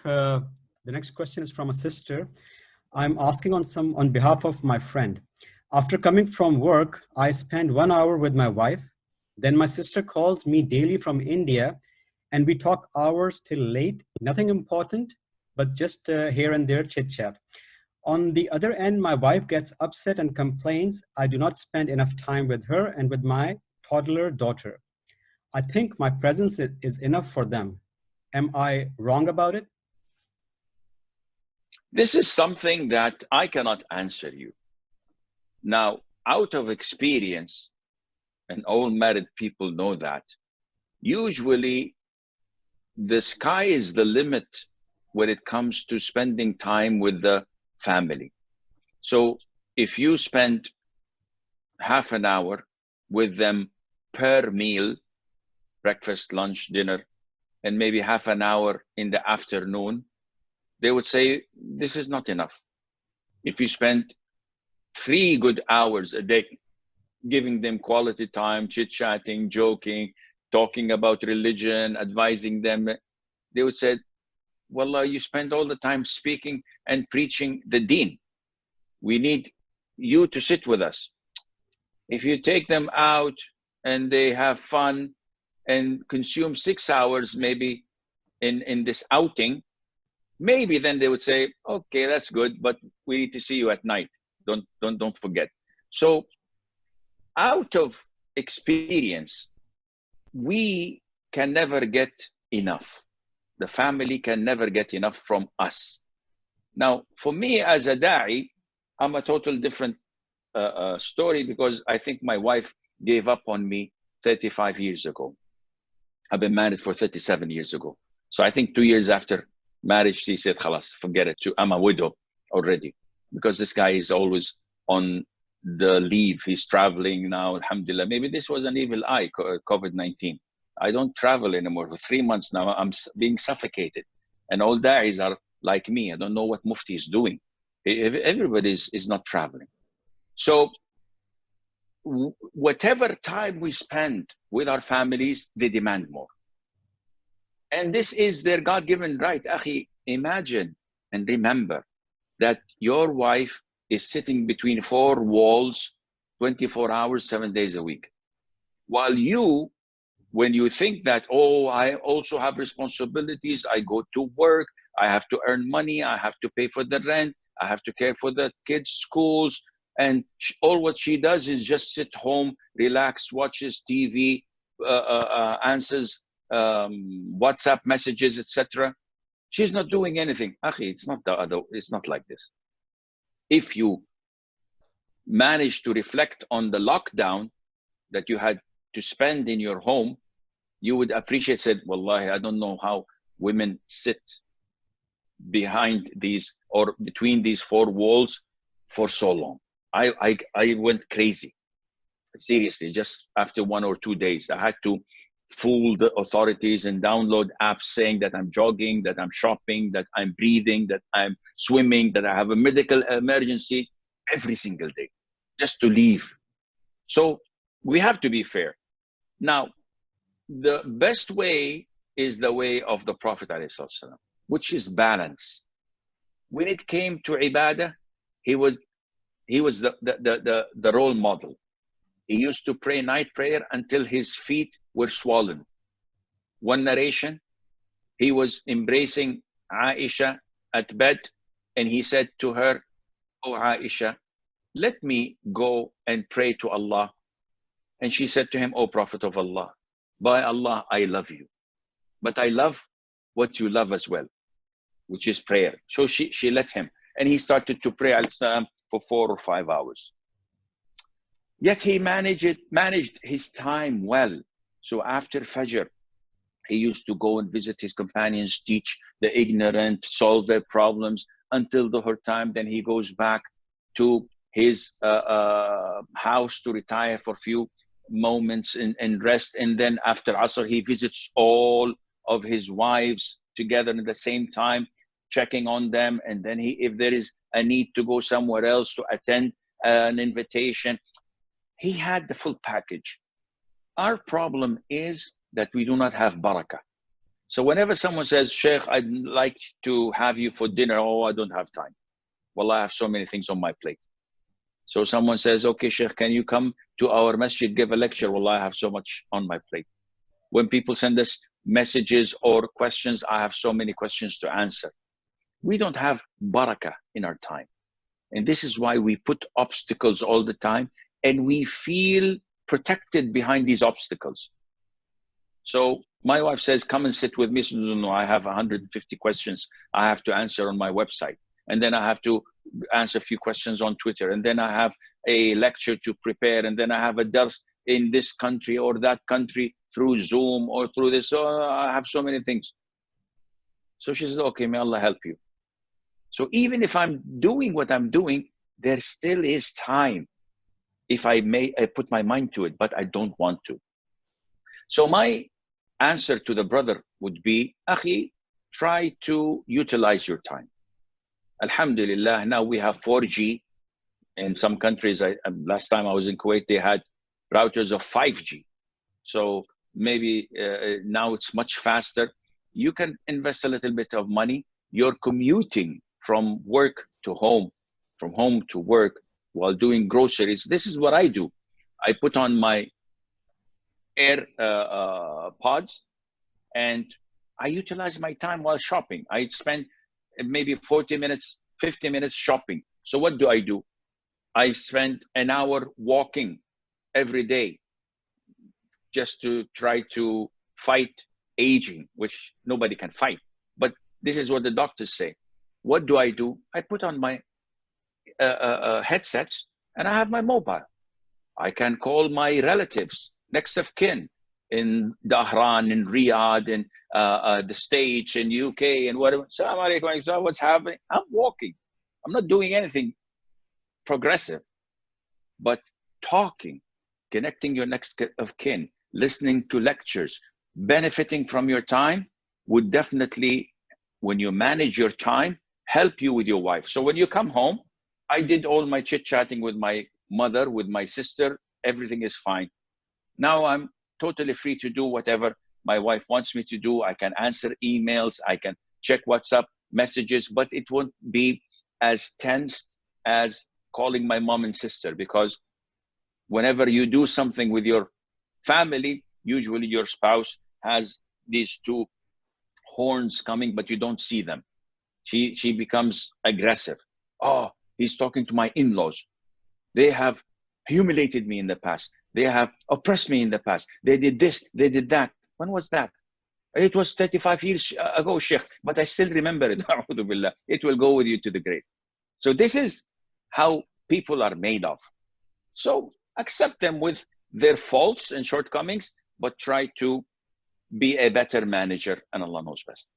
The next question is from a sister. I'm asking on behalf of my friend. After coming from work, I spend 1 hour with my wife. Then my sister calls me daily from India, and we talk hours till late. Nothing important, but just here and there chit chat. On the other end, my wife gets upset and complains I do not spend enough time with her and with my toddler daughter. I think my presence is enough for them. Am I wrong about it? This is something that I cannot answer you. Now, out of experience, and all married people know that, usually the sky is the limit when it comes to spending time with the family. So if you spend half an hour with them per meal, breakfast, lunch, dinner, and maybe half an hour in the afternoon, they would say, this is not enough. If you spend 3 good hours a day giving them quality time, chit-chatting, joking, talking about religion, advising them, they would say, Wallah, you spend all the time speaking and preaching the deen. We need you to sit with us. If you take them out and they have fun and consume 6 hours maybe in this outing, maybe then they would say, okay, that's good, but we need to see you at night. Don't forget. So out of experience, we can never get enough. The family can never get enough from us. Now, for me as a da'i, I'm a total different story, because I think my wife gave up on me 35 years ago. I've been married for 37 years ago. So I think 2 years after marriage, she said, khalas, forget it. I'm a widow already, because this guy is always on the leave. He's traveling now, alhamdulillah. Maybe this was an evil eye, COVID-19. I don't travel anymore for 3 months now. I'm being suffocated. And all da'is are like me. I don't know what Mufti is doing. Everybody is not traveling. So whatever time we spend with our families, they demand more. And this is their God-given right. Akhi, imagine and remember that your wife is sitting between 4 walls 24 hours, 7 days a week. While you, when you think that, oh, I also have responsibilities, I go to work, I have to earn money, I have to pay for the rent, I have to care for the kids' schools, and all what she does is just sit home, relax, watches TV, answers WhatsApp messages, etc. She's not doing anything. Akhi, it's not like this. If you manage to reflect on the lockdown that you had to spend in your home, you would appreciate, said, Wallahi, I don't know how women sit behind these or between these 4 walls for so long. I went crazy. Seriously, just after 1 or 2 days, I had to fool the authorities and download apps saying that I'm jogging, that I'm shopping, that I'm breathing, that I'm swimming, that I have a medical emergency every single day, just to leave. So we have to be fair. Now, the best way is the way of the Prophet ﷺ, which is balance. When it came to ibadah, he was the role model. He used to pray night prayer until his feet were swollen. One narration, he was embracing Aisha at bed, and he said to her, "Oh Aisha, let me go and pray to Allah." And she said to him, "O Prophet of Allah, by Allah, I love you, but I love what you love as well, which is prayer." So she let him, and he started to pray for 4 or 5 hours. Yet he managed his time well. So after Fajr, he used to go and visit his companions, teach the ignorant, solve their problems until the Dhuhr time. Then he goes back to his house to retire for a few moments and rest. And then after Asr, he visits all of his wives together at the same time, checking on them. And then if there is a need to go somewhere else to attend an invitation, he had the full package. Our problem is that we do not have barakah. So whenever someone says, Sheikh, I'd like to have you for dinner, oh, I don't have time. Well, I have so many things on my plate. So someone says, okay, Sheikh, can you come to our masjid, give a lecture? Well, I have so much on my plate. When people send us messages or questions, I have so many questions to answer. We don't have barakah in our time. And this is why we put obstacles all the time, and we feel protected behind these obstacles. So my wife says, come and sit with me. So, no, I have 150 questions I have to answer on my website. And then I have to answer a few questions on Twitter. And then I have a lecture to prepare. And then I have a dars in this country or that country through Zoom or through this. So I have so many things. So she says, okay, may Allah help you. So even if I'm doing what I'm doing, there still is time if I put my mind to it, but I don't want to. So my answer to the brother would be, Akhi, try to utilize your time. Alhamdulillah, now we have 4G. In some countries, last time I was in Kuwait, they had routers of 5G. So maybe now it's much faster. You can invest a little bit of money. You're commuting from work to home, from home to work while doing groceries. This is what I do. I put on my air pods and I utilize my time while shopping. I spend maybe 40 minutes, 50 minutes shopping. So what do? I spend an hour walking every day just to try to fight aging, which nobody can fight. But this is what the doctors say. What do? I put on my headsets and I have my mobile. I can call my relatives, next of kin in Dahran, in Riyadh, in the States, in UK, and whatever. Assalamu alaikum, what's happening? I'm walking. I'm not doing anything progressive, but talking, connecting your next of kin, listening to lectures, benefiting from your time would definitely, when you manage your time, help you with your wife. So when you come home, I did all my chit-chatting with my mother, with my sister, everything is fine. Now I'm totally free to do whatever my wife wants me to do. I can answer emails, I can check WhatsApp messages, but it won't be as tense as calling my mom and sister, because whenever you do something with your family, usually your spouse has these two horns coming, but you don't see them. She becomes aggressive. Oh, he's talking to my in-laws. They have humiliated me in the past. They have oppressed me in the past. They did this, they did that. When was that? It was 35 years ago, Sheikh, but I still remember it. It will go with you to the grave. So this is how people are made of. So accept them with their faults and shortcomings, but try to be a better manager, and Allah knows best.